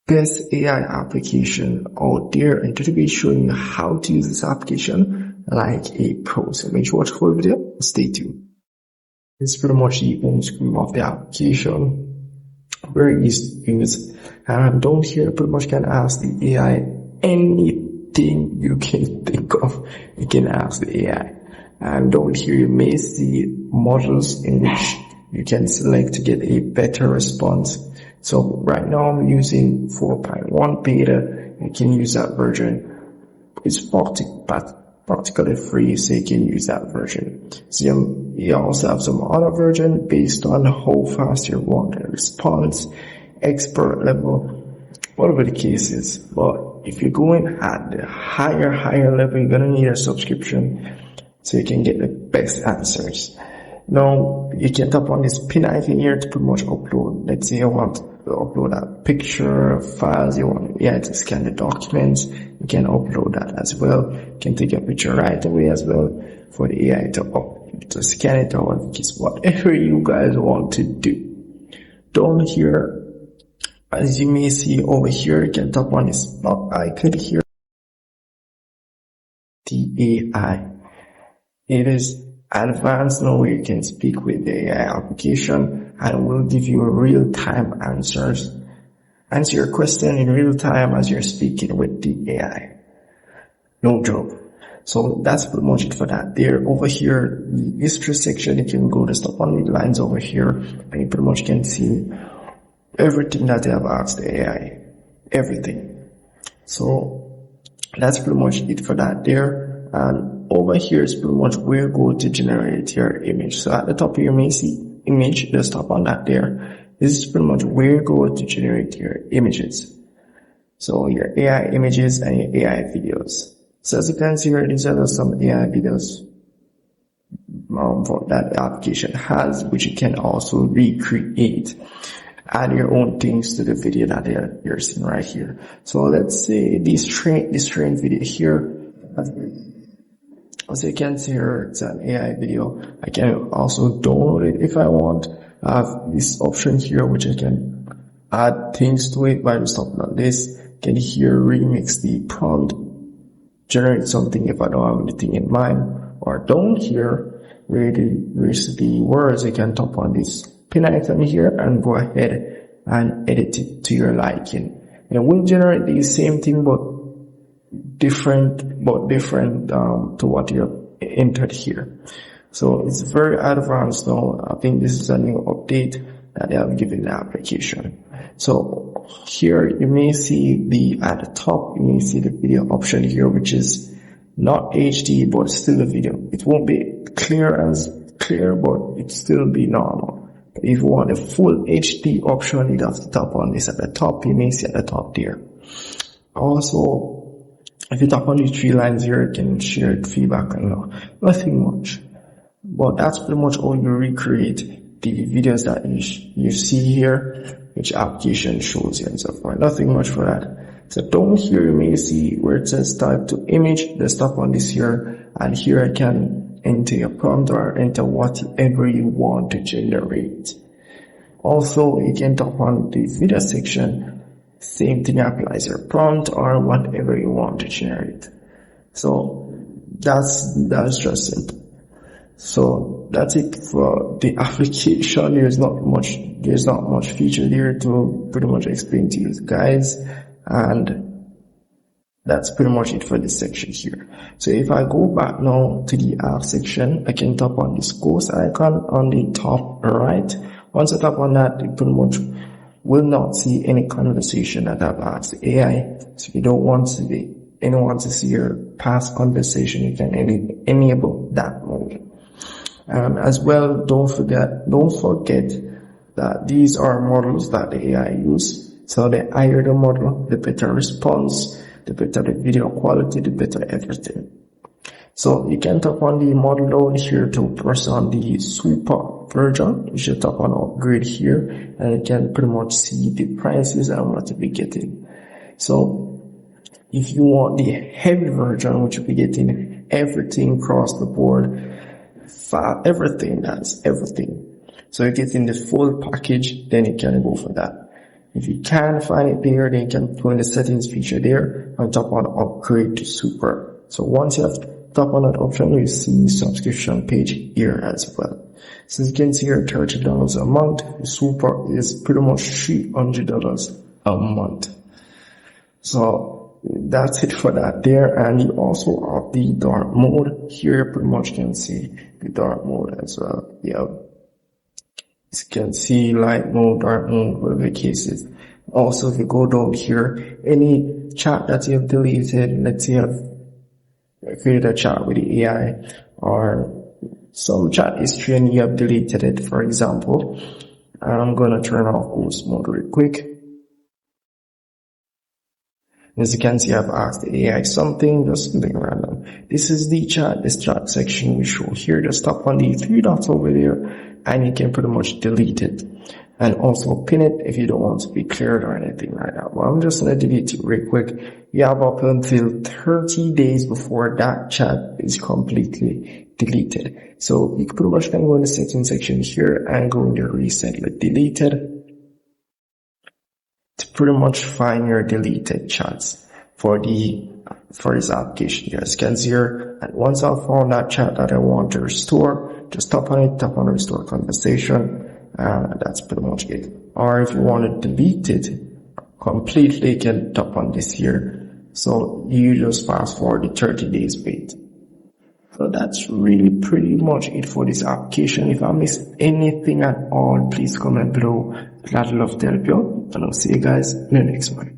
best AI application out there, and today we're showing you how to use this application like a pro. So make sure to watch the full video. Stay tuned. This is pretty much the home screen of the application. Very easy to use. And down here, pretty much can ask the AI anything you can think of. You can ask the AI. And down here, you may see models in which you can select to get a better response. So right now I'm using 4.1 beta. You can use that version. It's practically free, so you can use that version. So you also have some other version based on how fast you want a response, expert level, whatever the case is. But if you're going at the higher level, you're gonna need a subscription so you can get the best answers. Now, you can tap on this pin icon here to pretty much upload. Let's say you want to upload a picture, files, you want to scan the documents. You can upload that as well. You can take a picture right away as well for the AI to scan it or just whatever you guys want to do. Down here, as you may see over here, you can tap on this icon here. The AI. It is advanced now where you can speak with the AI application and will give you real-time answers. Answer your question in real time as you're speaking with the AI. No joke. So that's pretty much it for that. There, over here, the history section, you can go to stop on the lines over here and you pretty much can see everything that they have asked the AI. Everything. So that's pretty much it for that there. And over here is pretty much where you go to generate your image. So at the top you may see image, just tap on that there. This is pretty much where you go to generate your images. So your AI images and your AI videos. So as you can see here, these are some AI videos that the application has, which you can also recreate. Add your own things to the video that you're seeing right here. So let's say this train video here. As you can see here, it's an AI video. I can also download it if I want. I have this option here which I can add things to it by just tapping on this. Can here remix the prompt, generate something if I don't have anything in mind. Or down here, where there's the words, you can tap on this pin icon here and go ahead and edit it to your liking. And it will generate the same thing but different to what you entered here. So it's very advanced now. I think this is a new update that they have given the application. So here you may see at the top, you may see the video option here, which is not HD, but still a video. It won't be clear, but it still be normal. But if you want a full HD option, you have to tap on this at the top. You may see at the top there. Also, if you tap on the 3 lines here, you can share feedback and nothing much. But that's pretty much how you recreate the videos that you see here, which application shows you and so forth. Nothing much for that. So down here you may see where it says type to image. Just tap on this here, and here I can enter your prompt or enter whatever you want to generate. Also, you can tap on the video section. Same thing applies your prompt or whatever you want to generate. So that's just simple. So that's it for the application. There's not much feature there to pretty much explain to you guys, and that's pretty much it for this section here. So if I go back now to the app section, I can tap on this ghost icon on the top right. Once I tap on that, it pretty much will not see any conversation that I've asked the AI. So if you don't want anyone to see your past conversation, you can enable that mode. As well, don't forget that these are models that the AI use. So the higher the model, the better response, the better the video quality, the better everything. So you can tap on the model down here to press on the super version. You should tap on upgrade here and you can pretty much see the prices and what you'll be getting. So if you want the heavy version, which you'll be getting everything across the board, everything. So you're getting the full package, then you can go for that. If you can't find it there, then you can put in the settings feature there and tap on upgrade to super. So once you have tap on that option, you see subscription page here as well. So you can see here $30 a month. Super is pretty much $300 a month. So that's it for that there. And you also have the dark mode. Here you pretty much can see the dark mode as well. Yeah. You can see light mode, dark mode, whatever the case is. Also, if you go down here, any chat that you have deleted, let's say you have created a chat with the AI or some chat history and you have deleted it, for example. I'm going to turn off ghost mode real quick. As you can see, I've asked the AI something, just something random. This is the chat, this chat section we show here. Just tap on the three dots over there and you can pretty much delete it. And also pin it if you don't want to be cleared or anything like that. Well, I'm just going to delete it real quick. You have up until 30 days before that chat is completely deleted. So you pretty much can go in the settings section here and go in the recently deleted to pretty much find your deleted chats for this application. As you can see here, and once I've found that chat that I want to restore, just tap on it, tap on restore conversation. That's pretty much it. Or if you want to delete it completely, you can tap on this here. So you just fast forward the 30 days wait. So that's really pretty much it for this application. If I missed anything at all, please comment below. I'd love to help you out. And I'll see you guys in the next one.